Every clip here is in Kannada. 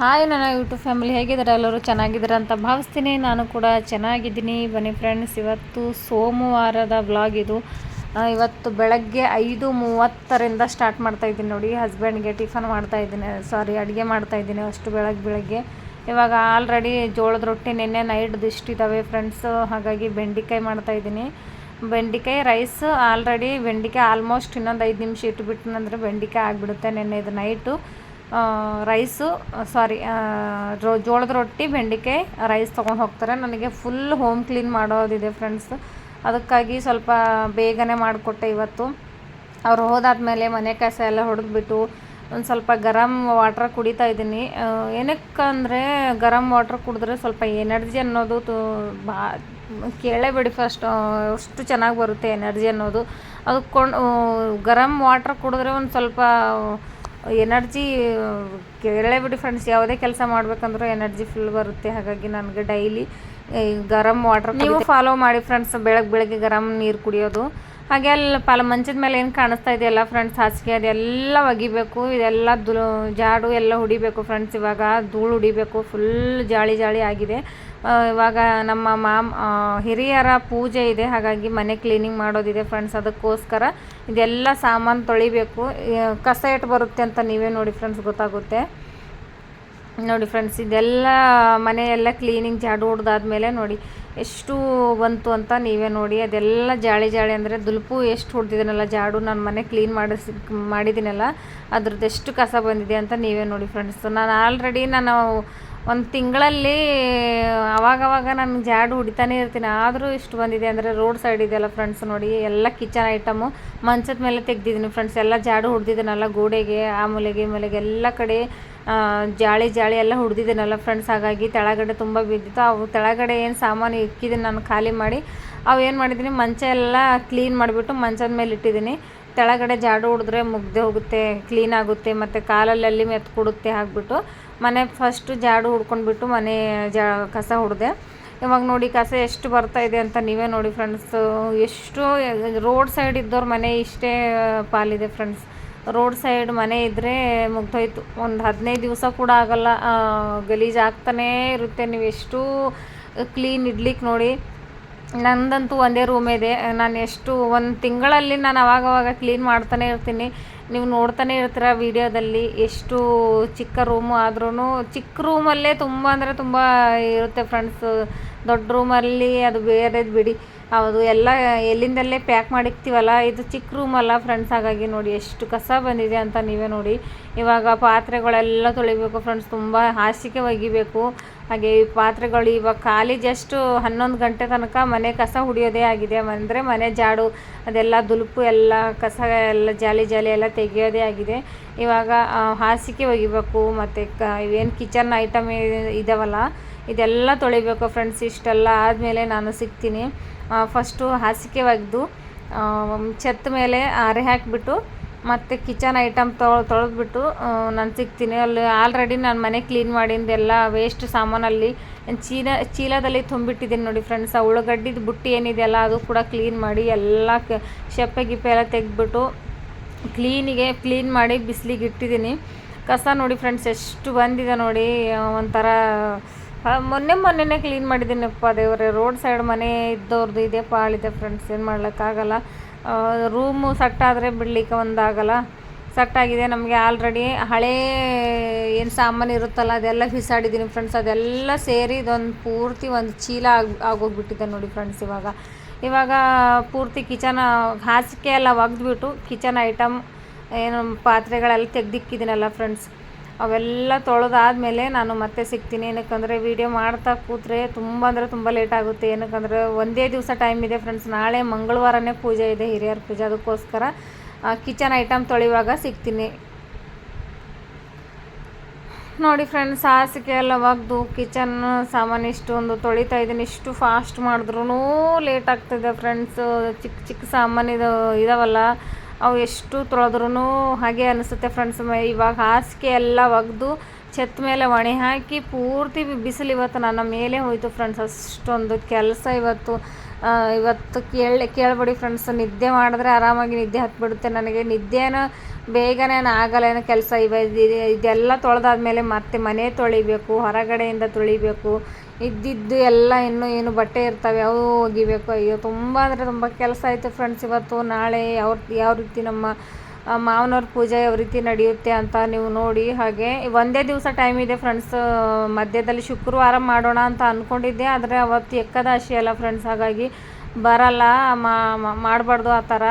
ಹಾಯ್ ನನ್ನ ಯೂಟ್ಯೂಬ್ ಫ್ಯಾಮಿಲಿ ಹೇಗಿದ್ದಾರೆ, ಎಲ್ಲರೂ ಚೆನ್ನಾಗಿದ್ದಾರೆ ಅಂತ ಭಾವಿಸ್ತೀನಿ. ನಾನು ಕೂಡ ಚೆನ್ನಾಗಿದ್ದೀನಿ. ಬನ್ನಿ ಫ್ರೆಂಡ್ಸ್, ಇವತ್ತು ಸೋಮವಾರದ ವ್ಲಾಗ್ ಇದು. ಇವತ್ತು ಬೆಳಗ್ಗೆ 5:30ರಿಂದ ಸ್ಟಾರ್ಟ್ ಮಾಡ್ತಾಯಿದ್ದೀನಿ ನೋಡಿ. ಹಸ್ಬೆಂಡ್ಗೆ ಟಿಫನ್ ಮಾಡ್ತಾಯಿದ್ದೀನಿ, ಅಡುಗೆ ಮಾಡ್ತಾಯಿದ್ದೀನಿ ಅಷ್ಟು ಬೆಳಗ್ಗೆ. ಇವಾಗ ಆಲ್ರೆಡಿ ಜೋಳದ ರೊಟ್ಟಿ ನೆನ್ನೆ ನೈಟ್ದು ಇಷ್ಟಿದ್ದಾವೆ ಫ್ರೆಂಡ್ಸ್. ಹಾಗಾಗಿ ಬೆಂಡೆಕಾಯಿ ಮಾಡ್ತಾಯಿದ್ದೀನಿ. ಬೆಂಡೆಕಾಯಿ ರೈಸ್ ಆಲ್ರೆಡಿ. ಬೆಂಡೆಕಾಯಿ ಆಲ್ಮೋಸ್ಟ್ ಇನ್ನೊಂದು 5 ನಿಮಿಷ ಇಟ್ಟುಬಿಟ್ಟನಂದರೆ ಬೆಂಡೆಕಾಯಿ ಆಗಿಬಿಡುತ್ತೆ. ನೆನ್ನೆ ಇದು ನೈಟು ರೈಸು ಜೋಳದ ರೊಟ್ಟಿ ಬೆಂಡೆಕಾಯಿ ರೈಸ್ ತೊಗೊಂಡು ಹೋಗ್ತಾರೆ. ನನಗೆ ಫುಲ್ ಹೋಮ್ ಕ್ಲೀನ್ ಮಾಡೋದಿದೆ ಫ್ರೆಂಡ್ಸ್. ಅದಕ್ಕಾಗಿ ಸ್ವಲ್ಪ ಬೇಗನೆ ಮಾಡಿಕೊಟ್ಟೆ ಇವತ್ತು. ಅವ್ರು ಹೋದಾದ್ಮೇಲೆ ಮನೆ ಕಸ ಎಲ್ಲ ಹೊಡೆದ್ಬಿಟ್ಟು ಒಂದು ಸ್ವಲ್ಪ ಗರಮ್ ವಾಟ್ರ್ ಕುಡಿತಾ ಇದ್ದೀನಿ. ಏನಕ್ಕಂದರೆ ಗರಮ್ ವಾಟ್ರ್ ಕುಡಿದ್ರೆ ಸ್ವಲ್ಪ ಎನರ್ಜಿ ಅನ್ನೋದು ಕೇಳೇಬೇಡಿ ಫಸ್ಟ್, ಅಷ್ಟು ಚೆನ್ನಾಗಿ ಬರುತ್ತೆ ಎನರ್ಜಿ ಅನ್ನೋದು. ಅದಕ್ಕೊಂಡು ಗರಮ್ ವಾಟ್ರ್ ಕುಡಿದ್ರೆ ಒಂದು ಸ್ವಲ್ಪ ಎನರ್ಜಿ ಕೇಳೇಬಿಡಿ ಫ್ರೆಂಡ್ಸ್. ಯಾವುದೇ ಕೆಲಸ ಮಾಡಬೇಕಂದ್ರೂ ಎನರ್ಜಿ ಫುಲ್ ಬರುತ್ತೆ. ಹಾಗಾಗಿ ನನಗೆ ಡೈಲಿ ಗರಮ್ ವಾಟ್ರ್ ನೀವು ಫಾಲೋ ಮಾಡಿ ಫ್ರೆಂಡ್ಸ್. ಬೆಳಗ್ಗೆ ಗರಮ್ ನೀರು ಕುಡಿಯೋದು. ಹಾಗೆ ಅಲ್ಲಿ ಮಂಚದ ಮೇಲೆ ಏನು ಕಾಣಿಸ್ತಾ ಇದೆಯಲ್ಲ ಫ್ರೆಂಡ್ಸ್, ಹಾಸಿಗೆ ಅದೆಲ್ಲ ಒಗಿಬೇಕು. ಇದೆಲ್ಲ ಜಾಡು ಎಲ್ಲ ಹೊಡಿಬೇಕು ಫ್ರೆಂಡ್ಸ್. ಇವಾಗ ಧೂಳು ಹೊಡಿಬೇಕು. ಫುಲ್ ಜಾಳಿ ಆಗಿದೆ. ಇವಾಗ ನಮ್ಮ ಹಿರಿಯರ ಪೂಜೆ ಇದೆ, ಹಾಗಾಗಿ ಮನೆ ಕ್ಲೀನಿಂಗ್ ಮಾಡೋದಿದೆ ಫ್ರೆಂಡ್ಸ್. ಅದಕ್ಕೋಸ್ಕರ ಇದೆಲ್ಲ ಸಾಮಾನು ತೊಳಿಬೇಕು. ಕಸ ಇಟ್ಟು ಬರುತ್ತೆ ಅಂತ ನೀವೇ ನೋಡಿ ಫ್ರೆಂಡ್ಸ್, ಗೊತ್ತಾಗುತ್ತೆ ನೋಡಿ ಫ್ರೆಂಡ್ಸ್. ಇದೆಲ್ಲ ಮನೆಯೆಲ್ಲ ಕ್ಲೀನಿಂಗ್ ಜಾಡು ಹೊಡೆದಾದ್ಮೇಲೆ ನೋಡಿ ಎಷ್ಟು ಬಂತು ಅಂತ ನೀವೇ ನೋಡಿ. ಅದೆಲ್ಲ ಜಾಳಿ ಅಂದರೆ ದುಲ್ಪು ಎಷ್ಟು ಹೊಡೆದಿದ್ದೀನಲ್ಲ ಜಾಡು, ನಾನು ಮನೆ ಕ್ಲೀನ್ ಮಾಡಿದ್ದೀನಲ್ಲ ಅದ್ರದ್ದು ಎಷ್ಟು ಕಸ ಬಂದಿದೆ ಅಂತ ನೀವೇ ನೋಡಿ ಫ್ರೆಂಡ್ಸ್. ನಾನು ಒಂದು ತಿಂಗಳಲ್ಲಿ ಅವಾಗವಾಗ ನಾನು ಜಾಡು ಹೊಡಿತಾನೆ ಇರ್ತೀನಿ. ಆದರೂ ಇಷ್ಟು ಬಂದಿದೆ ಅಂದರೆ ರೋಡ್ ಸೈಡ್ ಇದೆಯಲ್ಲ ಫ್ರೆಂಡ್ಸ್. ನೋಡಿ ಎಲ್ಲ ಕಿಚನ್ ಐಟಮು ಮಂಚದ ಮೇಲೆ ತೆಗ್ದಿದ್ದೀನಿ ಫ್ರೆಂಡ್ಸ್. ಎಲ್ಲ ಜಾಡು ಹೊಡೆದಿದ್ದೀನಲ್ಲ, ಗೋಡೆಗೆ ಆ ಮೂಲೆಗೆ ಎಲ್ಲ ಕಡೆ ಜಾಳಿ ಎಲ್ಲ ಹೊಡೆದಿದ್ದೀನಲ್ಲ ಫ್ರೆಂಡ್ಸ್. ಹಾಗಾಗಿ ತೆಳಗಡೆ ತುಂಬ ಬಿದ್ದಿತ್ತು. ಅವು ತೆಳಗಡೆ ಏನು ಸಾಮಾನು ಇಕ್ಕಿದ್ದೀನಿ ನಾನು ಖಾಲಿ ಮಾಡಿ. ಅವು ಏನು ಮಾಡಿದ್ದೀನಿ, ಮಂಚ ಎಲ್ಲ ಕ್ಲೀನ್ ಮಾಡಿಬಿಟ್ಟು ಮಂಚದ ಮೇಲೆ ಇಟ್ಟಿದ್ದೀನಿ. ತೆಳಗಡೆ ಜಾಡು ಹೊಡೆದ್ರೆ ಮುಗ್ದೆ ಹೋಗುತ್ತೆ, ಕ್ಲೀನ್ ಆಗುತ್ತೆ, ಮತ್ತು ಕಾಲಲ್ಲಿ ಮೆತ್ಕೊಡುತ್ತೆ. ಹಾಕ್ಬಿಟ್ಟು ಮನೆ ಫಸ್ಟು ಜಾಡು ಹುಡ್ಕೊಂಡ್ಬಿಟ್ಟು ಮನೆ ಕಸ ಹೊಡೆದೆ. ಇವಾಗ ನೋಡಿ ಕಸ ಎಷ್ಟು ಬರ್ತಾಯಿದೆ ಅಂತ ನೀವೇ ನೋಡಿ ಫ್ರೆಂಡ್ಸ್. ಎಷ್ಟು ರೋಡ್ ಸೈಡ್ ಇದ್ದವ್ರ ಮನೆ ಇಷ್ಟೇ ಪಾಲಿದೆ ಫ್ರೆಂಡ್ಸ್. ರೋಡ್ ಸೈಡ್ ಮನೆ ಇದ್ದರೆ ಮುಗ್ದೋಯ್ತು. ಒಂದು 15 ದಿವಸ ಕೂಡ ಆಗೋಲ್ಲ, ಗಲೀಜು ಆಗ್ತಾನೇ ಇರುತ್ತೆ. ನೀವು ಎಷ್ಟು ಕ್ಲೀನ್ ಇಡ್ಲಿಕ್ಕೆ ನೋಡಿ. ನಂದಂತೂ ಒಂದೇ ರೂಮ್ ಇದೆ. ನಾನು ಒಂದು ತಿಂಗಳಲ್ಲಿ ನಾನು ಅವಾಗವಾಗ ಕ್ಲೀನ್ ಮಾಡ್ತಾನೆ ಇರ್ತೀನಿ. ನೀವು ನೋಡ್ತಾನೆ ಇರ್ತೀರ ವೀಡಿಯೋದಲ್ಲಿ. ಎಷ್ಟು ಚಿಕ್ಕ ರೂಮು ಆದ್ರೂ ಚಿಕ್ಕ ರೂಮಲ್ಲೇ ತುಂಬ ಅಂದರೆ ತುಂಬ ಇರುತ್ತೆ ಫ್ರೆಂಡ್ಸ್. ದೊಡ್ಡ ರೂಮಲ್ಲಿ ಅದು ಬೇರೆದು ಬಿಡಿ, ಅದು ಎಲ್ಲ ಎಲ್ಲಿಂದಲ್ಲೇ ಪ್ಯಾಕ್ ಮಾಡಿಕ್ತೀವಲ್ಲ. ಇದು ಚಿಕ್ಕ ರೂಮಲ್ಲ ಫ್ರೆಂಡ್ಸ್. ಹಾಗಾಗಿ ನೋಡಿ ಎಷ್ಟು ಕಸ ಬಂದಿದೆ ಅಂತ ನೀವೇ ನೋಡಿ. ಇವಾಗ ಪಾತ್ರೆಗಳೆಲ್ಲ ತೊಳಿಬೇಕು ಫ್ರೆಂಡ್ಸ್. ತುಂಬ ಹಾಸಿಗೆ ಒಗಿಬೇಕು. ಹಾಗೆ ಈ ಪಾತ್ರೆಗಳು ಇವಾಗ ಖಾಲಿ ಜಸ್ಟ್ 11 ಗಂಟೆ ತನಕ ಮನೆ ಕಸ ಹೊಡಿಯೋದೇ ಆಗಿದೆ. ಅಂದರೆ ಮನೆ ಜಾಡು ಅದೆಲ್ಲ ದುಲುಪು ಎಲ್ಲ ಕಸ ಎಲ್ಲ ಜಾಲಿ ಎಲ್ಲ ತೆಗೆಯೋದೇ ಆಗಿದೆ. ಇವಾಗ ಹಾಸಿಗೆ ಒಗಿಬೇಕು. ಮತ್ತು ಇವೇನು ಕಿಚನ್ ಐಟಮ್ ಇದಾವಲ್ಲ ಇದೆಲ್ಲ ತೊಳಿಬೇಕು ಫ್ರೆಂಡ್ಸ್. ಇಷ್ಟೆಲ್ಲ ಆದಮೇಲೆ ನಾನು ಸಿಗ್ತೀನಿ. ಫಸ್ಟು ಹಾಸಿಗೆ ಒಗೆದು ಛತ್ ಮೇಲೆ ಅರೆ ಹಾಕಿಬಿಟ್ಟು ಮತ್ತು ಕಿಚನ್ ಐಟಮ್ ತೊಳೆದ್ಬಿಟ್ಟು ನಾನು ಸಿಗ್ತೀನಿ. ಅಲ್ಲಿ ಆಲ್ರೆಡಿ ನಾನು ಮನೆ ಕ್ಲೀನ್ ಮಾಡಿದ್ದೆಲ್ಲ ವೇಸ್ಟ್ ಸಾಮಾನಲ್ಲಿ ಚೀಲದಲ್ಲಿ ತುಂಬಿಟ್ಟಿದ್ದೀನಿ ನೋಡಿ ಫ್ರೆಂಡ್ಸ್. ಉಳ್ಳಾಗಡ್ಡಿದು ಬುಟ್ಟಿ ಏನಿದೆಯಲ್ಲ ಅದು ಕೂಡ ಕ್ಲೀನ್ ಮಾಡಿ ಎಲ್ಲ ಶೆಪ್ಪೆ ಗಿಪ್ಪೆ ಎಲ್ಲ ತೆಗೆದ್ಬಿಟ್ಟು ಕ್ಲೀನ್ ಮಾಡಿ ಬಿಸಿಲಿಗೆ ಇಟ್ಟಿದ್ದೀನಿ. ಕಸ ನೋಡಿ ಫ್ರೆಂಡ್ಸ್ ಎಷ್ಟು ಬಂದಿದೆ ನೋಡಿ. ಒಂಥರ ಮೊನ್ನೆನೇ ಕ್ಲೀನ್ ಮಾಡಿದ್ದೀನಪ್ಪ ದೇವರೇ. ರೋಡ್ ಸೈಡ್ ಮನೆ ಇದ್ದವ್ರದ್ದು ಇದೇ ಪಾಳಿದೆ ಫ್ರೆಂಡ್ಸ್. ಏನು ಮಾಡ್ಲಿಕ್ಕಾಗಲ್ಲ. ರೂಮು ಸಟ್ಟಾದರೆ ಬಿಡಲಿಕ್ಕೆ ಒಂದಾಗಲ್ಲ. ಸಟ್ಟಾಗಿದೆ ನಮಗೆ ಆಲ್ರೆಡಿ. ಹಳೇ ಏನು ಸಾಮಾನು ಇರುತ್ತಲ್ಲ ಅದೆಲ್ಲ ಬಿಸಾಡಿದ್ದೀನಿ ಫ್ರೆಂಡ್ಸ್. ಅದೆಲ್ಲ ಸೇರಿ ಇದೊಂದು ಪೂರ್ತಿ ಒಂದು ಚೀಲ ಆಗೋಗ್ಬಿಟ್ಟಿದೆ ನೋಡಿ ಫ್ರೆಂಡ್ಸ್. ಇವಾಗ ಪೂರ್ತಿ ಕಿಚನ್ ಹಾಸಿಗೆ ಎಲ್ಲ ಒಗೆದ್ಬಿಟ್ಟು ಕಿಚನ್ ಐಟಮ್ ಏನು ಪಾತ್ರೆಗಳೆಲ್ಲ ತೆಗ್ದಿಕ್ಕಿದ್ದೀನಲ್ಲ ಫ್ರೆಂಡ್ಸ್, ಅವೆಲ್ಲ ತೊಳೆದಾದ್ಮೇಲೆ ನಾನು ಮತ್ತೆ ಸಿಗ್ತೀನಿ. ಏನಕ್ಕಂದರೆ ವೀಡಿಯೋ ಮಾಡ್ತಾ ಕೂತ್ರೆ ತುಂಬ ಅಂದರೆ ತುಂಬ ಲೇಟ್ ಆಗುತ್ತೆ. ಏನಕ್ಕಂದರೆ ಒಂದೇ ದಿವಸ ಟೈಮ್ ಇದೆ ಫ್ರೆಂಡ್ಸ್. ನಾಳೆ ಮಂಗಳವಾರನೇ ಪೂಜೆ ಇದೆ, ಹಿರಿಯರ ಪೂಜೆ. ಅದಕ್ಕೋಸ್ಕರ ಕಿಚನ್ ಐಟಮ್ ತೊಳೆಯುವಾಗ ಸಿಗ್ತೀನಿ ನೋಡಿ ಫ್ರೆಂಡ್ಸ್. ಹಾಸಿಗೆ ಎಲ್ಲ ಒಗೆದು ಕಿಚನ್ ಸಾಮಾನು ಇಷ್ಟೊಂದು ತೊಳಿತಾ ಇದ್ದೀನಿ. ಇಷ್ಟು ಫಾಸ್ಟ್ ಮಾಡಿದ್ರೂ ಲೇಟ್ ಆಗ್ತದೆ ಫ್ರೆಂಡ್ಸ್. ಚಿಕ್ಕ ಸಾಮಾನು ಇದಾವಲ್ಲ ಅವು ಎಷ್ಟು ತೊಳೆದ್ರೂ ಹಾಗೆ ಅನಿಸುತ್ತೆ ಫ್ರೆಂಡ್ಸ್. ಇವಾಗ ಹಾಸಿಗೆ ಎಲ್ಲ ಒಗೆದು ಛತ್ ಮೇಲೆ ಒಣೆ ಹಾಕಿ ಪೂರ್ತಿ ಬಿಸಿಲು ಇವತ್ತು ನನ್ನ ಮೇಲೆ ಹೋಯಿತು ಫ್ರೆಂಡ್ಸ್. ಅಷ್ಟೊಂದು ಕೆಲಸ ಇವತ್ತು. ಇವತ್ತು ಕೇಳಬೇಡಿ ಫ್ರೆಂಡ್ಸ್, ನಿದ್ದೆ ಮಾಡಿದ್ರೆ ಆರಾಮಾಗಿ ನಿದ್ದೆ ಹತ್ಬಿಡುತ್ತೆ ನನಗೆ. ನಿದ್ದೆನೂ ಬೇಗನೆ ಆಗಲ್ಲ, ಏನೋ ಕೆಲಸ ಇದೆಲ್ಲ ತೊಳೆದಾದ್ಮೇಲೆ ಮತ್ತೆ ಮನೆ ತೊಳಿಬೇಕು, ಹೊರಗಡೆಯಿಂದ ತೊಳಿಬೇಕು, ಇದ್ದಿದ್ದು ಎಲ್ಲ ಇನ್ನೂ ಏನು ಬಟ್ಟೆ ಇರ್ತವೆ ಅವು ಒಗಿಬೇಕು. ಅಯ್ಯೋ ತುಂಬ ಅಂದರೆ ತುಂಬ ಕೆಲಸ ಆಯಿತು ಫ್ರೆಂಡ್ಸ್. ಇವತ್ತು ನಾಳೆ ಯಾವ ರೀತಿ ನಮ್ಮ ಮಾವನವ್ರ ಪೂಜೆ ಯಾವ ರೀತಿ ನಡೆಯುತ್ತೆ ಅಂತ ನೀವು ನೋಡಿ. ಹಾಗೆ ಒಂದೇ ದಿವಸ ಟೈಮ್ ಇದೆ ಫ್ರೆಂಡ್ಸ್, ಮಧ್ಯದಲ್ಲಿ ಶುಕ್ರವಾರ ಮಾಡೋಣ ಅಂತ ಅಂದ್ಕೊಂಡಿದ್ದೆ, ಆದರೆ ಅವತ್ತು ಏಕಾದಶಿ ಅಲ್ಲ ಫ್ರೆಂಡ್ಸ್, ಹಾಗಾಗಿ ಬರಲ್ಲ, ಮಾಡಬಾರ್ದು ಆ ಥರ.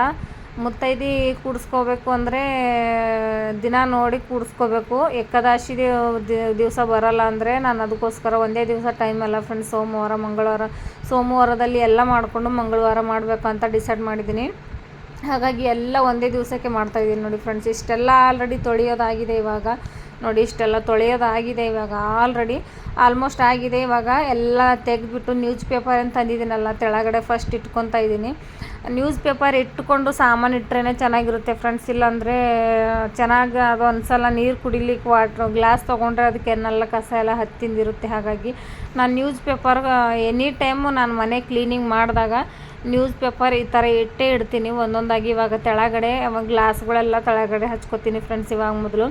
ಮುತ್ತೈದೆ ಕೂಡಿಸ್ಕೋಬೇಕು ಅಂದರೆ ದಿನ ನೋಡಿ ಕೂಡಿಸ್ಕೋಬೇಕು. ಏಕಾದಶಿ ದಿವಸ ಬರಲ್ಲ ಅಂದರೆ ನಾನು ಅದಕ್ಕೋಸ್ಕರ ಒಂದೇ ದಿವಸ ಟೈಮ್ ಅಲ್ಲ ಫ್ರೆಂಡ್ಸ್, ಸೋಮವಾರದಲ್ಲಿ ಎಲ್ಲ ಮಾಡಿಕೊಂಡು ಮಂಗಳವಾರ ಮಾಡಬೇಕು ಅಂತ ಡಿಸೈಡ್ ಮಾಡಿದ್ದೀನಿ. ಹಾಗಾಗಿ ಎಲ್ಲ ಒಂದೇ ದಿವಸಕ್ಕೆ ಮಾಡ್ತಾಯಿದ್ದೀನಿ ನೋಡಿ ಫ್ರೆಂಡ್ಸ್. ಇಷ್ಟೆಲ್ಲ ಆಲ್ರೆಡಿ ತೊಳೆಯೋದಾಗಿದೆ ಇವಾಗ ನೋಡಿ, ಇಷ್ಟೆಲ್ಲ ತೊಳೆಯೋದಾಗಿದೆ ಇವಾಗ ಆಲ್ಮೋಸ್ಟ್ ಆಗಿದೆ. ಇವಾಗ ಎಲ್ಲ ತೆಗೆದ್ಬಿಟ್ಟು ನ್ಯೂಸ್ ಪೇಪರ್ ಅಂತ ತಂದಿದ್ದೀನಲ್ಲ ತೆಳಗಡೆ ಫಸ್ಟ್ ಇಟ್ಕೊತಾ ಇದ್ದೀನಿ. ನ್ಯೂಸ್ ಪೇಪರ್ ಇಟ್ಕೊಂಡು ಸಾಮಾನು ಇಟ್ಟರೆ ಚೆನ್ನಾಗಿರುತ್ತೆ ಫ್ರೆಂಡ್ಸ್, ಇಲ್ಲಾಂದರೆ ಚೆನ್ನಾಗಿ ಅದು ಒಂದ್ಸಲ ನೀರು ಕುಡಿಲಿಕ್ಕೆ ಗ್ಲಾಸ್ ತೊಗೊಂಡ್ರೆ ಅದಕ್ಕೆ ಏನೆಲ್ಲ ಕಸ ಎಲ್ಲ ಹತ್ತಿಂದಿರುತ್ತೆ. ಹಾಗಾಗಿ ನಾನು ನ್ಯೂಸ್ ಪೇಪರ್ ಎನಿ ಟೈಮು ನಾನು ಮನೆ ಕ್ಲೀನಿಂಗ್ ಮಾಡಿದಾಗ ನ್ಯೂಸ್ ಪೇಪರ್ ಈ ಥರ ಇಟ್ಟೇ ಇಡ್ತೀನಿ ಒಂದೊಂದಾಗಿ. ಇವಾಗ ತೆಳಗಡೆ ಗ್ಲಾಸ್ಗಳೆಲ್ಲ ತೆಳಗಡೆ ಹಚ್ಕೋತೀನಿ ಫ್ರೆಂಡ್ಸ್. ಇವಾಗ ಮೊದಲು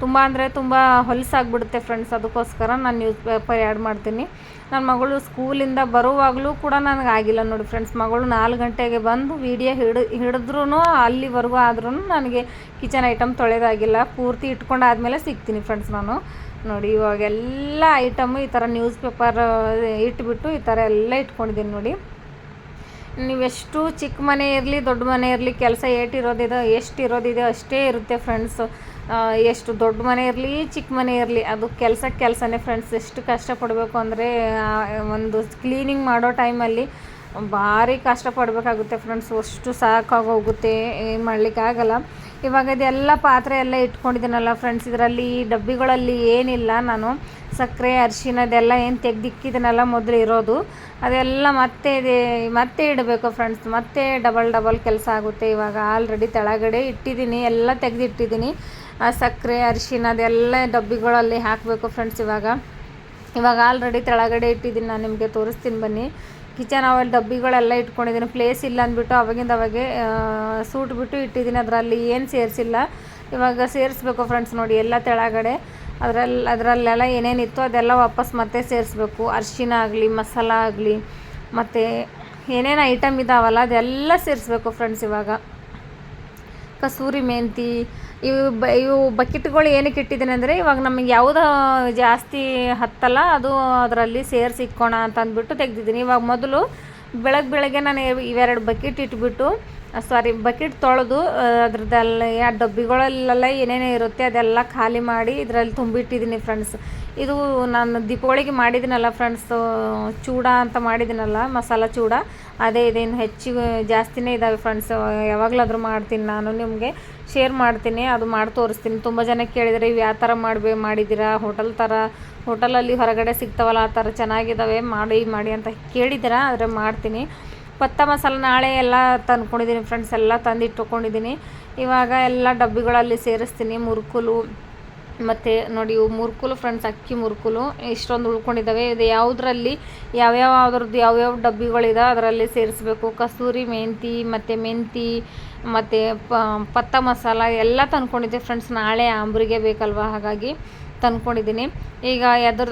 ತುಂಬ ಅಂದರೆ ತುಂಬ ಹೊಲಸಾಗ್ಬಿಡುತ್ತೆ ಫ್ರೆಂಡ್ಸ್, ಅದಕ್ಕೋಸ್ಕರ ನಾನು ನ್ಯೂಸ್ ಪೇಪರ್ ಆ್ಯಡ್ ಮಾಡ್ತೀನಿ. ನನ್ನ ಮಗಳು ಸ್ಕೂಲಿಂದ ಬರುವಾಗಲೂ ಕೂಡ ನನಗೆ ಆಗಿಲ್ಲ ನೋಡಿ ಫ್ರೆಂಡ್ಸ್. ಮಗಳು 4 ಗಂಟೆಗೆ ಬಂದು ವಿಡಿಯೋ ಹಿಡಿದ್ರೂ ಅಲ್ಲಿವರೆಗೂ ಆದ್ರೂ ನನಗೆ ಕಿಚನ್ ಐಟಮ್ ತೊಳೆದಾಗಿಲ್ಲ. ಪೂರ್ತಿ ಇಟ್ಕೊಂಡಾದ್ಮೇಲೆ ಸಿಗ್ತೀನಿ ಫ್ರೆಂಡ್ಸ್ ನಾನು ನೋಡಿ. ಇವಾಗೆಲ್ಲ ಐಟಮು ಈ ಥರ ನ್ಯೂಸ್ ಪೇಪರ್ ಇಟ್ಬಿಟ್ಟು ಈ ಥರ ಎಲ್ಲ ಇಟ್ಕೊಂಡಿದ್ದೀನಿ ನೋಡಿ. ನೀವೆಷ್ಟು ಚಿಕ್ಕ ಮನೆ ಇರಲಿ ದೊಡ್ಡ ಮನೆ ಇರಲಿ, ಕೆಲಸ ಎಷ್ಟು ಇರೋದಿದೆ ಅಷ್ಟೇ ಇರುತ್ತೆ ಫ್ರೆಂಡ್ಸ್. ಎಷ್ಟು ದೊಡ್ಡ ಮನೆ ಇರಲಿ ಚಿಕ್ಕ ಮನೆ ಇರಲಿ, ಅದು ಕೆಲಸನೇ ಫ್ರೆಂಡ್ಸ್. ಎಷ್ಟು ಕಷ್ಟಪಡಬೇಕು ಅಂದರೆ ಒಂದು ಕ್ಲೀನಿಂಗ್ ಮಾಡೋ ಟೈಮಲ್ಲಿ ಭಾರಿ ಕಷ್ಟಪಡಬೇಕಾಗುತ್ತೆ ಫ್ರೆಂಡ್ಸ್. ಅಷ್ಟು ಸಾಕಾಗೋಗುತ್ತೆ, ಏನು ಮಾಡಲಿಕ್ಕಾಗಲ್ಲ. ಇವಾಗ ಇದೆಲ್ಲ ಪಾತ್ರೆ ಎಲ್ಲ ಇಟ್ಕೊಂಡಿದ್ದೀನಲ್ಲ ಫ್ರೆಂಡ್ಸ್, ಇದರಲ್ಲಿ ಡಬ್ಬಿಗಳಲ್ಲಿ ಏನಿಲ್ಲ, ನಾನು ಸಕ್ಕರೆ ಅರಿಶಿನದೆಲ್ಲ ಏನು ತೆಗೆದಿಕ್ಕಿದ್ದೀನಲ್ಲ ಮೊದಲು ಇರೋದು, ಅದೆಲ್ಲ ಮತ್ತೆ ಇಡಬೇಕು ಫ್ರೆಂಡ್ಸ್. ಮತ್ತೆ ಡಬಲ್ ಕೆಲಸ ಆಗುತ್ತೆ. ಇವಾಗ ಆಲ್ರೆಡಿ ತೆಳಗಡೆ ಇಟ್ಟಿದ್ದೀನಿ, ಎಲ್ಲ ತೆಗೆದಿಟ್ಟಿದ್ದೀನಿ. ಸಕ್ಕರೆ ಅರಿಶಿನ ಅದೆಲ್ಲ ಡಬ್ಬಿಗಳಲ್ಲಿ ಹಾಕಬೇಕು ಫ್ರೆಂಡ್ಸ್. ಇವಾಗ ಆಲ್ರೆಡಿ ತೆಳಗಡೆ ಇಟ್ಟಿದ್ದೀನಿ, ನಾನು ನಿಮಗೆ ತೋರಿಸ್ತೀನಿ ಬನ್ನಿ. ಕಿಚನ್ ಆಯಿಲ್ ಡಬ್ಬಿಗಳೆಲ್ಲ ಇಟ್ಕೊಂಡಿದ್ದೀನಿ, ಪ್ಲೇಸ್ ಇಲ್ಲ ಅಂದ್ಬಿಟ್ಟು ಅವಾಗೆ ಸೂಟ್ಬಿಟ್ಟು ಇಟ್ಟಿದ್ದೀನಿ. ಅದರಲ್ಲಿ ಏನು ಸೇರಿಸಿಲ್ಲ, ಇವಾಗ ಸೇರಿಸ್ಬೇಕು ಫ್ರೆಂಡ್ಸ್. ನೋಡಿ ಎಲ್ಲ ತೆಳಗಡೆ ಅದರಲ್ಲೆಲ್ಲ ಏನೇನಿತ್ತು ಅದೆಲ್ಲ ವಾಪಸ್ ಮತ್ತೆ ಸೇರಿಸ್ಬೇಕು. ಅರಿಶಿನ ಆಗಲಿ, ಮಸಾಲ ಆಗಲಿ, ಮತ್ತು ಏನೇನು ಐಟಮ್ ಇದ್ದಾವಲ್ಲ ಅದೆಲ್ಲ ಸೇರಿಸ್ಬೇಕು ಫ್ರೆಂಡ್ಸ್. ಇವಾಗ ಕಸೂರಿ ಮೆಂತಿ ಇವು ಬಕೆಟ್ಗಳು ಏನಕ್ಕೆ ಇಟ್ಟಿದ್ದೀನಿ ಅಂದರೆ, ಇವಾಗ ನಮಗೆ ಯಾವುದು ಜಾಸ್ತಿ ಹತ್ತಲ್ಲ ಅದು ಅದರಲ್ಲಿ ಸೇರಿಸಿ ಇಕ್ಕೋಣ ಅಂತ ಅಂದ್ಬಿಟ್ಟು ತೆಗೆದಿದ್ದೀನಿ. ಇವಾಗ ಮೊದಲು ಬೆಳಗ್ಗೆ ನಾನು ಇವೆರಡು ಬಕೆಟ್ ಇಟ್ಬಿಟ್ಟು ಬಕೆಟ್ ತೊಳೆದು ಅದ್ರದ್ದೆಲ್ಲ ಡಬ್ಬಿಗಳಲ್ಲೆಲ್ಲ ಏನೇನೇ ಇರುತ್ತೆ ಅದೆಲ್ಲ ಖಾಲಿ ಮಾಡಿ ಇದರಲ್ಲಿ ತುಂಬಿಟ್ಟಿದ್ದೀನಿ ಫ್ರೆಂಡ್ಸ್. ಇದು ನಾನು ದೀಪಾವಳಿಗೆ ಮಾಡಿದ್ದೀನಲ್ಲ ಫ್ರೆಂಡ್ಸ್, ಚೂಡ ಅಂತ ಮಾಡಿದ್ದೀನಲ್ಲ ಮಸಾಲ ಚೂಡ, ಅದೇ ಇದೇನು ಹೆಚ್ಚಿಗೆ ಜಾಸ್ತಿನೇ ಇದ್ದಾವೆ ಫ್ರೆಂಡ್ಸ್. ಯಾವಾಗಲಾದರೂ ಮಾಡ್ತೀನಿ, ನಾನು ನಿಮಗೆ ಶೇರ್ ಮಾಡ್ತೀನಿ, ಅದು ಮಾಡಿ ತೋರಿಸ್ತೀನಿ. ತುಂಬ ಜನ ಕೇಳಿದರೆ ಇವು ಯಾವ ಥರ ಮಾಡಿದ್ದೀರಾ, ಹೋಟೆಲಲ್ಲಿ ಹೊರಗಡೆ ಸಿಗ್ತಾವಲ್ಲ ಆ ಥರ ಚೆನ್ನಾಗಿದ್ದಾವೆ ಮಾಡಿ ಅಂತ ಕೇಳಿದ್ದೀರಾ, ಆದರೆ ಮಾಡ್ತೀನಿ. ಪತ್ತ ಮಸಾಲ ನಾಳೆ ಎಲ್ಲ ತಂದ್ಕೊಂಡಿದ್ದೀನಿ ಫ್ರೆಂಡ್ಸ್, ಎಲ್ಲ ತಂದಿಟ್ಟುಕೊಂಡಿದ್ದೀನಿ. ಇವಾಗ ಎಲ್ಲ ಡಬ್ಬಿಗಳಲ್ಲಿ ಸೇರಿಸ್ತೀನಿ. ಮುರುಕುಲು ಮತ್ತು ನೋಡಿ ಇವು ಮುರುಕುಲು ಫ್ರೆಂಡ್ಸ್, ಅಕ್ಕಿ ಮುರುಕುಲು ಇಷ್ಟೊಂದು ಉಳ್ಕೊಂಡಿದ್ದಾವೆ. ಇದು ಯಾವುದ್ರಲ್ಲಿ ಯಾವ್ಯಾವ ಡಬ್ಬಿಗಳಿದೆ ಅದರಲ್ಲಿ ಸೇರಿಸ್ಬೇಕು. ಕಸೂರಿ ಮೆಂತಿ ಮತ್ತು ಪತ್ತ ಮಸಾಲ ಎಲ್ಲ ತಂದ್ಕೊಂಡಿದ್ದೆ ಫ್ರೆಂಡ್ಸ್, ನಾಳೆ ಆಂಬ್ರಿಗೆ ಬೇಕಲ್ವ, ಹಾಗಾಗಿ ತಂದ್ಕೊಂಡಿದ್ದೀನಿ. ಈಗ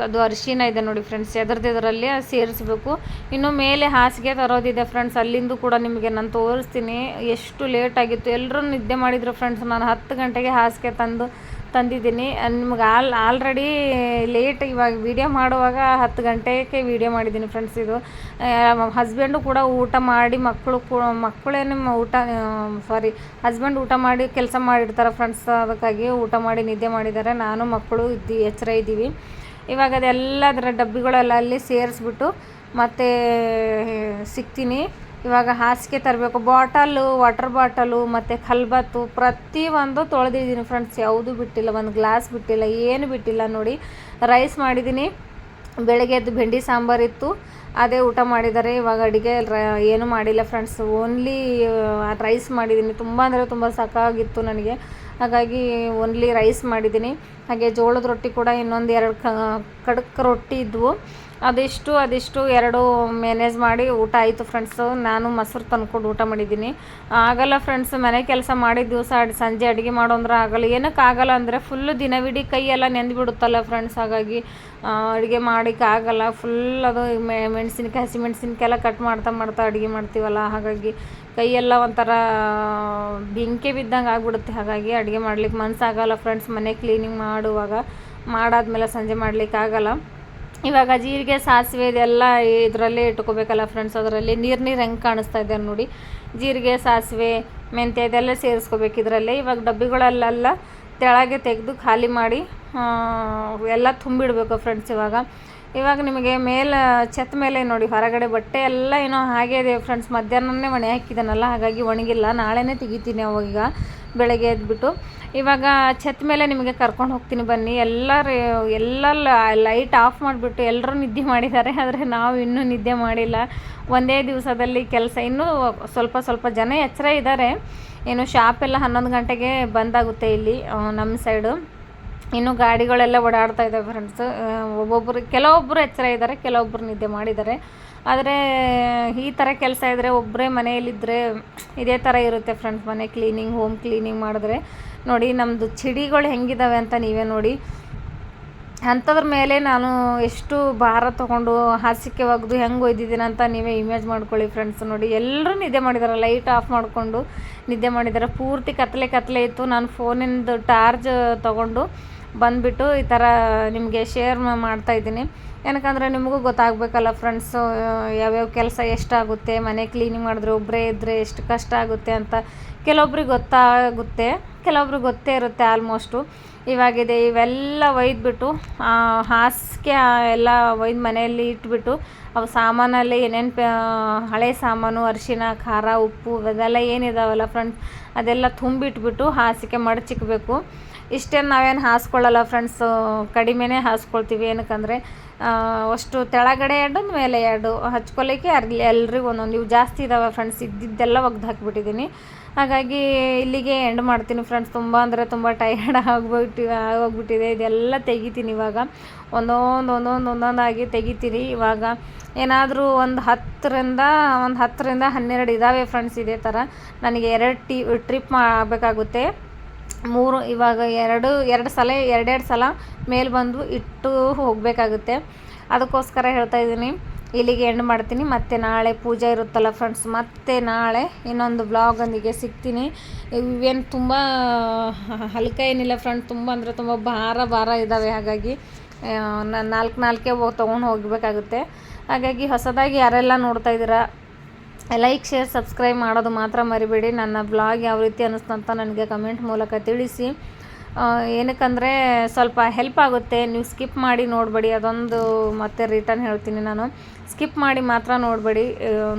ಅದು ಅರಿಶಿನ ಇದೆ ನೋಡಿ ಫ್ರೆಂಡ್ಸ್, ಇದರಲ್ಲಿ ಸೇರಿಸ್ಬೇಕು. ಇನ್ನು ಮೇಲೆ ಹಾಸಿಗೆ ತರೋದಿದೆ ಫ್ರೆಂಡ್ಸ್, ಅಲ್ಲಿಂದು ಕೂಡ ನಿಮಗೆ ನಾನು ತೋರಿಸ್ತೀನಿ. ಎಷ್ಟು ಲೇಟಾಗಿತ್ತು, ಎಲ್ಲರೂ ನಿದ್ದೆ ಮಾಡಿದ್ರು ಫ್ರೆಂಡ್ಸ್. ನಾನು 10 ಗಂಟೆಗೆ ಹಾಸಿಗೆ ತಂದಿದ್ದೀನಿ. ನಿಮ್ಗೆ ಆಲ್ರೆಡಿ ಲೇಟ್, ಇವಾಗ ವೀಡಿಯೋ ಮಾಡುವಾಗ 10 ಗಂಟೆಗೆ ವೀಡಿಯೋ ಮಾಡಿದ್ದೀನಿ ಫ್ರೆಂಡ್ಸ್. ಇದು ಹಸ್ಬೆಂಡು ಕೂಡ ಊಟ ಮಾಡಿ, ಹಸ್ಬೆಂಡ್ ಊಟ ಮಾಡಿ ಕೆಲಸ ಮಾಡಿರ್ತಾರೆ ಫ್ರೆಂಡ್ಸ್, ಅದಕ್ಕಾಗಿ ಊಟ ಮಾಡಿ ನಿದ್ದೆ ಮಾಡಿದ್ದಾರೆ. ನಾನು ಮಕ್ಕಳು ಎಚ್ಚರ ಇದ್ದೀವಿ. ಇವಾಗ ಅದೆಲ್ಲ ಅದರ ಡಬ್ಬಿಗಳೆಲ್ಲ ಅಲ್ಲಿ ಸೇರಿಸ್ಬಿಟ್ಟು ಮತ್ತೆ ಸಿಗ್ತೀನಿ. ಇವಾಗ ಹಾಸಿಗೆ ತರಬೇಕು. ವಾಟರ್ ಬಾಟಲು ಮತ್ತು ಕಲ್ಬತ್ತು ಪ್ರತಿಯೊಂದು ತೊಳೆದಿದ್ದೀನಿ ಫ್ರೆಂಡ್ಸ್, ಯಾವುದೂ ಬಿಟ್ಟಿಲ್ಲ, ಒಂದು ಗ್ಲಾಸ್ ಬಿಟ್ಟಿಲ್ಲ, ಏನು ಬಿಟ್ಟಿಲ್ಲ ನೋಡಿ. ರೈಸ್ ಮಾಡಿದ್ದೀನಿ, ಬೆಳಗ್ಗೆ ಎದ್ದು ಬೆಂಡಿ ಸಾಂಬಾರಿತ್ತು, ಅದೇ ಊಟ ಮಾಡಿದ್ದಾರೆ. ಇವಾಗ ಅಡುಗೆ ಏನೂ ಮಾಡಿಲ್ಲ ಫ್ರೆಂಡ್ಸ್, ಓನ್ಲಿ ರೈಸ್ ಮಾಡಿದ್ದೀನಿ. ತುಂಬ ಅಂದರೆ ತುಂಬ ಸಾಕಾಗಿತ್ತು ನನಗೆ, ಹಾಗಾಗಿ ಓನ್ಲಿ ರೈಸ್ ಮಾಡಿದ್ದೀನಿ. ಹಾಗೆ ಜೋಳದ ರೊಟ್ಟಿ ಕೂಡ ಇನ್ನೊಂದು 2 ಖಡಕ್ ರೊಟ್ಟಿ ಇದ್ವು, ಅದಿಷ್ಟು ಎರಡು ಮ್ಯಾನೇಜ್ ಮಾಡಿ ಊಟ ಆಯಿತು ಫ್ರೆಂಡ್ಸು. ನಾನು ಮೊಸರು ತಂದ್ಕೊಂಡು ಊಟ ಮಾಡಿದ್ದೀನಿ. ಆಗಲ್ಲ ಫ್ರೆಂಡ್ಸ್, ಮನೆ ಕೆಲಸ ಮಾಡಿದ ದಿವಸ ಸಂಜೆ ಅಡುಗೆ ಮಾಡೋ ಅಂದ್ರೆ ಆಗಲ್ಲ. ಏನಕ್ಕೆ ಆಗಲ್ಲ ಅಂದರೆ ಫುಲ್ಲು ದಿನವಿಡೀ ಕೈಯೆಲ್ಲ ನೆಂದುಬಿಡುತ್ತಲ್ಲ ಫ್ರೆಂಡ್ಸ್. ಹಾಗಾಗಿ ಅಡುಗೆ ಮಾಡೋಕ್ಕಾಗಲ್ಲ. ಫುಲ್ ಅದು ಮೆಣಸಿನ್ಕಾಯಿ, ಹಸಿಮೆಣ್ಸಿನ್ಕಾಯಿ ಎಲ್ಲ ಕಟ್ ಮಾಡ್ತಾ ಅಡುಗೆ ಮಾಡ್ತೀವಲ್ಲ, ಹಾಗಾಗಿ ಕೈಯೆಲ್ಲ ಒಂಥರ ಬೆಂಕಿ ಬಿದ್ದಂಗೆ ಆಗಿಬಿಡುತ್ತೆ. ಹಾಗಾಗಿ ಅಡುಗೆ ಮಾಡ್ಲಿಕ್ಕೆ ಮನಸ್ಸಾಗಲ್ಲ ಫ್ರೆಂಡ್ಸ್. ಮನೆ ಕ್ಲೀನಿಂಗ್ ಮಾಡಾದ್ಮೇಲೆ ಸಂಜೆ ಮಾಡಲಿಕ್ಕಾಗಲ್ಲ. ಇವಾಗ ಜೀರಿಗೆ, ಸಾಸಿವೆ ಇದೆಲ್ಲ ಇದರಲ್ಲೇ ಇಟ್ಕೋಬೇಕಲ್ಲ ಫ್ರೆಂಡ್ಸ್. ಅದರಲ್ಲಿ ನೀರು ಹೆಂಗೆ ಕಾಣಿಸ್ತಾ ಇದೆ ನೋಡಿ. ಜೀರಿಗೆ, ಸಾಸಿವೆ, ಮೆಂತ್ಯ ಇದೆಲ್ಲ ಸೇರಿಸ್ಕೋಬೇಕು ಇದರಲ್ಲೇ. ಇವಾಗ ಡಬ್ಬಿಗಳಲ್ಲೆಲ್ಲ ತೆಳಗೆ ತೆಗೆದು ಖಾಲಿ ಮಾಡಿ ಎಲ್ಲ ತುಂಬಿಡಬೇಕು ಫ್ರೆಂಡ್ಸ್. ಇವಾಗ ನಿಮಗೆ ಛತ್ ಮೇಲೆ ನೋಡಿ, ಹೊರಗಡೆ ಬಟ್ಟೆ ಎಲ್ಲ ಏನೋ ಹಾಗೆ ಇದೆ ಫ್ರೆಂಡ್ಸ್. ಮಧ್ಯಾಹ್ನನೇ ಒಣೆ ಹಾಕಿದ್ದಾನಲ್ಲ, ಹಾಗಾಗಿ ಒಣಗಿಲ್ಲ. ನಾಳೆನೇ ತೆಗಿತೀನಿ ಅವಾಗ ಬೆಳಗ್ಗೆ ಎದ್ಬಿಟ್ಟು. ಇವಾಗ ಛತ್ ಮೇಲೆ ನಿಮಗೆ ಕರ್ಕೊಂಡು ಹೋಗ್ತೀನಿ ಬನ್ನಿ. ಎಲ್ಲ ಲೈಟ್ ಆಫ್ ಮಾಡಿಬಿಟ್ಟು ಎಲ್ಲರೂ ನಿದ್ದೆ ಮಾಡಿದ್ದಾರೆ, ಆದರೆ ನಾವು ಇನ್ನೂ ನಿದ್ದೆ ಮಾಡಿಲ್ಲ. ಒಂದೇ ದಿವಸದಲ್ಲಿ ಕೆಲಸ. ಇನ್ನೂ ಸ್ವಲ್ಪ ಜನ ಎಚ್ಚರ ಇದ್ದಾರೆ. ಏನು ಶಾಪೆಲ್ಲ 11 ಗಂಟೆಗೆ ಬಂದಾಗುತ್ತೆ ಇಲ್ಲಿ ನಮ್ಮ ಸೈಡು. ಇನ್ನು ಗಾಡಿಗಳೆಲ್ಲ ಓಡಾಡ್ತಾ ಇದ್ದಾವೆ ಫ್ರೆಂಡ್ಸ್. ಕೆಲವೊಬ್ಬರು ಎಚ್ಚರ ಇದ್ದಾರೆ, ಕೆಲವೊಬ್ಬರು ನಿದ್ದೆ ಮಾಡಿದ್ದಾರೆ. ಆದರೆ ಈ ಥರ ಕೆಲಸ ಇದ್ದರೆ, ಒಬ್ಬರೇ ಮನೆಯಲ್ಲಿದ್ದರೆ ಇದೇ ಥರ ಇರುತ್ತೆ ಫ್ರೆಂಡ್ಸ್. ಮನೆ ಕ್ಲೀನಿಂಗ್, ಹೋಮ್ ಕ್ಲೀನಿಂಗ್ ಮಾಡಿದ್ರೆ ನೋಡಿ ನಮ್ಮದು ಚಿಡಿಗಳು ಹೆಂಗಿದ್ದಾವೆ ಅಂತ ನೀವೇ ನೋಡಿ. ಅಂಥದ್ರ ಮೇಲೆ ನಾನು ಎಷ್ಟು ಭಾರ ತೊಗೊಂಡು ಹಾಸಿಗೆ ಒಗೆದು ಹೆಂಗೆ ಒಯ್ದಿದ್ದೀನಿ ಅಂತ ನೀವೇ ಇಮೇಜ್ ಮಾಡ್ಕೊಳ್ಳಿ ಫ್ರೆಂಡ್ಸ್. ನೋಡಿ ಎಲ್ಲರೂ ನಿದ್ದೆ ಮಾಡಿದ್ದಾರೆ, ಲೈಟ್ ಆಫ್ ಮಾಡಿಕೊಂಡು ನಿದ್ದೆ ಮಾಡಿದ್ದಾರೆ. ಪೂರ್ತಿ ಕತ್ತಲೆ ಇತ್ತು. ನಾನು ಫೋನಿಂದು ಟಾರ್ಚ್ ತೊಗೊಂಡು ಬಂದುಬಿಟ್ಟು ಈ ಥರ ನಿಮಗೆ ಶೇರ್ ಮಾಡ್ತಾಯಿದ್ದೀನಿ. ಏನಕ್ಕಂದರೆ ನಿಮಗೂ ಗೊತ್ತಾಗಬೇಕಲ್ಲ ಫ್ರೆಂಡ್ಸು, ಯಾವ್ಯಾವ ಕೆಲಸ ಎಷ್ಟಾಗುತ್ತೆ, ಮನೆ ಕ್ಲೀನಿಂಗ್ ಮಾಡಿದ್ರೆ ಒಬ್ಬರೇ ಇದ್ದರೆ ಎಷ್ಟು ಕಷ್ಟ ಆಗುತ್ತೆ ಅಂತ. ಕೆಲವೊಬ್ರಿಗೆ ಗೊತ್ತಾಗುತ್ತೆ, ಕೆಲವೊಬ್ರಿಗೆ ಗೊತ್ತೇ ಇರುತ್ತೆ ಆಲ್ಮೋಸ್ಟು. ಇವೆಲ್ಲ ಒಯ್ದುಬಿಟ್ಟು ಹಾಸಿಗೆ ಎಲ್ಲ ಒಯ್ದು ಮನೆಯಲ್ಲಿ ಇಟ್ಬಿಟ್ಟು, ಅವು ಸಾಮಾನಲ್ಲಿ ಏನೇನು ಹಳೆ ಸಾಮಾನು, ಅರಿಶಿನ, ಖಾರ, ಉಪ್ಪು ಅದೆಲ್ಲ ಏನಿದಾವಲ್ಲ ಫ್ರೆಂಡ್ಸ್, ಅದೆಲ್ಲ ತುಂಬಿಟ್ಬಿಟ್ಟು ಹಾಸಿಗೆ ಮಡಚಿಕ್ಬೇಕು. ಇಷ್ಟೇನು ನಾವೇನು ಹಾಸ್ಕೊಳ್ಳಲ್ಲ ಫ್ರೆಂಡ್ಸು, ಕಡಿಮೆನೇ ಹಾಸ್ಕೊಳ್ತೀವಿ. ಏನಕ್ಕಂದರೆ ಅಷ್ಟು ತೆಳಗಡೆ 2 ಮೇಲೆ 2 ಹಚ್ಕೊಳ್ಳಿಕ್ಕೆ ಎಲ್ರಿಗೂ ಒಂದೊಂದು. ಇವು ಜಾಸ್ತಿ ಇದ್ದಾವೆ ಫ್ರೆಂಡ್ಸ್, ಇದ್ದಿದ್ದೆಲ್ಲ ಒಗ್ದು ಹಾಕಿಬಿಟ್ಟಿದ್ದೀನಿ. ಹಾಗಾಗಿ ಇಲ್ಲಿಗೆ ಎಂಡ್ ಮಾಡ್ತೀನಿ ಫ್ರೆಂಡ್ಸ್. ತುಂಬ ಟಯರ್ಡ್ ಆಗೋಗ್ಬಿಟ್ಟಿದೆ. ಇದೆಲ್ಲ ತೆಗಿತೀನಿ ಇವಾಗ. ಒಂದೊಂದಾಗಿ ತೆಗಿತೀನಿ. ಇವಾಗ ಏನಾದರೂ ಒಂದು 10ರಿಂದ 12 ಇದ್ದಾವೆ ಫ್ರೆಂಡ್ಸ್. ಇದೇ ಥರ ನನಗೆ 2 ಟ್ರಿಪ್ ಮಾಡಬೇಕಾಗುತ್ತೆ. 3 ಇವಾಗ 2 ಸಲ ಮೇಲೆ ಬಂದು ಇಟ್ಟು ಹೋಗಬೇಕಾಗುತ್ತೆ. ಅದಕ್ಕೋಸ್ಕರ ಹೇಳ್ತಾ ಇದ್ದೀನಿ, ಇಲ್ಲಿಗೆ ಎಂಡ್ ಮಾಡ್ತೀನಿ. ಮತ್ತು ನಾಳೆ ಪೂಜೆ ಇರುತ್ತಲ್ಲ ಫ್ರೆಂಡ್ಸ್, ಮತ್ತೆ ನಾಳೆ ಇನ್ನೊಂದು ಬ್ಲಾಗೊಂದಿಗೆ ಸಿಗ್ತೀನಿ. ಇವೇನು ತುಂಬ ಹಲ್ಕ ಏನಿಲ್ಲ ಫ್ರೆಂಡ್ಸ್, ತುಂಬ ಭಾರ ಇದ್ದಾವೆ. ಹಾಗಾಗಿ 4 ತೊಗೊಂಡು ಹೋಗಬೇಕಾಗುತ್ತೆ. ಹಾಗಾಗಿ ಹೊಸದಾಗಿ ಯಾರೆಲ್ಲ ನೋಡ್ತಾ ಇದ್ದೀರಾ, ಲೈಕ್, ಶೇರ್, ಸಬ್ಸ್ಕ್ರೈಬ್ ಮಾಡೋದು ಮಾತ್ರ ಮರಿಬೇಡಿ. ನನ್ನ ಬ್ಲಾಗ್ ಯಾವ ರೀತಿ ಅನ್ನಿಸ್ತಂತ ನನಗೆ ಕಮೆಂಟ್ ಮೂಲಕ ತಿಳಿಸಿ. ಏನಕ್ಕಂದರೆ ಸ್ವಲ್ಪ ಹೆಲ್ಪ್ ಆಗುತ್ತೆ. ನೀವು ಸ್ಕಿಪ್ ಮಾಡಿ ನೋಡಬೇಡಿ. ಅದೊಂದು ಮತ್ತೆ ರಿಟರ್ನ್ ಹೇಳ್ತೀನಿ ನಾನು, ಸ್ಕಿಪ್ ಮಾಡಿ ಮಾತ್ರ ನೋಡಬೇಡಿ.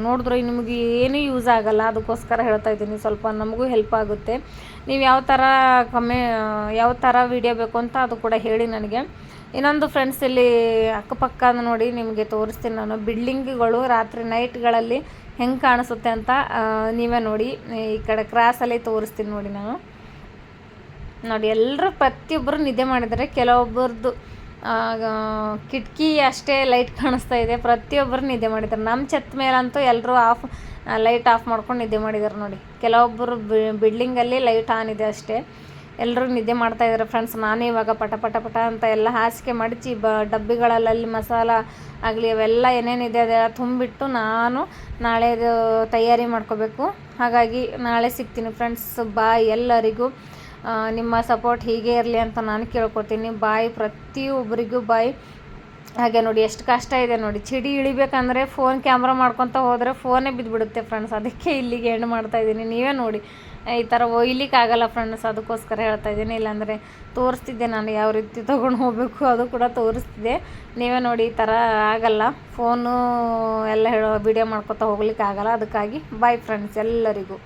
ನೋಡಿದ್ರೆ ನಿಮಗೆ ಏನೂ ಯೂಸ್ ಆಗೋಲ್ಲ. ಅದಕ್ಕೋಸ್ಕರ ಹೇಳ್ತಾ ಇದ್ದೀನಿ, ಸ್ವಲ್ಪ ನಮಗೂ ಹೆಲ್ಪ್ ಆಗುತ್ತೆ. ನೀವು ಯಾವ ಥರ ವಿಡಿಯೋ ಬೇಕು ಅಂತ ಅದು ಕೂಡ ಹೇಳಿ ನನಗೆ. ಇನ್ನೊಂದು ಫ್ರೆಂಡ್ಸ್, ಇಲ್ಲಿ ಅಕ್ಕಪಕ್ಕ ನೋಡಿ ನಿಮಗೆ ತೋರಿಸ್ತೀನಿ ನಾನು. ಬಿಲ್ಡಿಂಗ್ಗಳು ರಾತ್ರಿ ನೈಟ್ಗಳಲ್ಲಿ ಹೆಂಗೆ ಕಾಣಿಸುತ್ತೆ ಅಂತ ನೀವೇ ನೋಡಿ. ಈ ಕಡೆ ಕ್ರಾಸಲ್ಲಿ ತೋರಿಸ್ತೀನಿ ನೋಡಿ ನಾನು. ನೋಡಿ ಎಲ್ಲರೂ ಪ್ರತಿಯೊಬ್ಬರು ನಿದ್ದೆ ಮಾಡಿದ್ದಾರೆ. ಕೆಲವೊಬ್ಬರದ್ದು ಕಿಟಕಿ ಅಷ್ಟೇ ಲೈಟ್ ಕಾಣಿಸ್ತಾ ಇದೆ. ಪ್ರತಿಯೊಬ್ಬರು ನಿದ್ದೆ ಮಾಡಿದ್ದಾರೆ. ನಮ್ಮ ಛತ್ ಮೇಲಂತೂ ಎಲ್ಲರೂ ಲೈಟ್ ಆಫ್ ಮಾಡ್ಕೊಂಡು ನಿದ್ದೆ ಮಾಡಿದ್ದಾರೆ ನೋಡಿ. ಕೆಲವೊಬ್ಬರು ಬಿಲ್ಡಿಂಗಲ್ಲಿ ಲೈಟ್ ಆನ್ ಇದೆ ಅಷ್ಟೇ. ಎಲ್ಲರೂ ನಿದ್ದೆ ಮಾಡ್ತಾಯಿದ್ದಾರೆ ಫ್ರೆಂಡ್ಸ್. ನಾನೇ ಇವಾಗ ಪಟ ಅಂತ ಎಲ್ಲ ಹಾಸಿಗೆ ಮಡಚಿ ಡಬ್ಬಿಗಳಲ್ಲಿ ಮಸಾಲ ಆಗಲಿ ಅವೆಲ್ಲ ಏನೇನಿದೆ ಅದೆಲ್ಲ ತುಂಬಿಟ್ಟು ನಾನು ನಾಳೆದು ತಯಾರಿ ಮಾಡ್ಕೋಬೇಕು. ಹಾಗಾಗಿ ನಾಳೆ ಸಿಗ್ತೀನಿ ಫ್ರೆಂಡ್ಸ್. ಬಾಯ್ ಎಲ್ಲರಿಗೂ. ನಿಮ್ಮ ಸಪೋರ್ಟ್ ಹೀಗೆ ಇರಲಿ ಅಂತ ನಾನು ಕೇಳ್ಕೊತೀನಿ. ಬಾಯ್, ಪ್ರತಿಯೊಬ್ಬರಿಗೂ ಬಾಯ್. ಹಾಗೆ ನೋಡಿ ಎಷ್ಟು ಕಷ್ಟ ಇದೆ ನೋಡಿ. ಚಿಡಿ ಇಳಿಬೇಕಂದ್ರೆ ಫೋನ್ ಕ್ಯಾಮ್ರಾ ಮಾಡ್ಕೊತ ಹೋದರೆ ಫೋನೇ ಬಿದ್ದುಬಿಡುತ್ತೆ ಫ್ರೆಂಡ್ಸ್. ಅದಕ್ಕೆ ಇಲ್ಲಿಗೆ ಎಂಡ್ ಮಾಡ್ತಾಯಿದ್ದೀನಿ. ನೀವೇ ನೋಡಿ, ಈ ಥರ ಒಯ್ಲಿಕ್ಕಾಗಲ್ಲ ಫ್ರೆಂಡ್ಸ್. ಅದಕ್ಕೋಸ್ಕರ ಹೇಳ್ತಾ ಇದ್ದೀನಿ. ಇಲ್ಲಾಂದರೆ ತೋರಿಸ್ತಿದ್ದೆ ನಾನು ಯಾವ ರೀತಿ ತೊಗೊಂಡು ಹೋಗಬೇಕು, ಅದು ಕೂಡ ತೋರಿಸ್ತಿದ್ದೆ. ನೀವೇ ನೋಡಿ, ಈ ಥರ ಆಗಲ್ಲ. ಫೋನು ಎಲ್ಲ ವಿಡಿಯೋ ಮಾಡ್ಕೊತಾ ಹೋಗ್ಲಿಕ್ಕೆ ಆಗಲ್ಲ. ಅದಕ್ಕಾಗಿ ಬಾಯ್ ಫ್ರೆಂಡ್ಸ್ ಎಲ್ಲರಿಗೂ.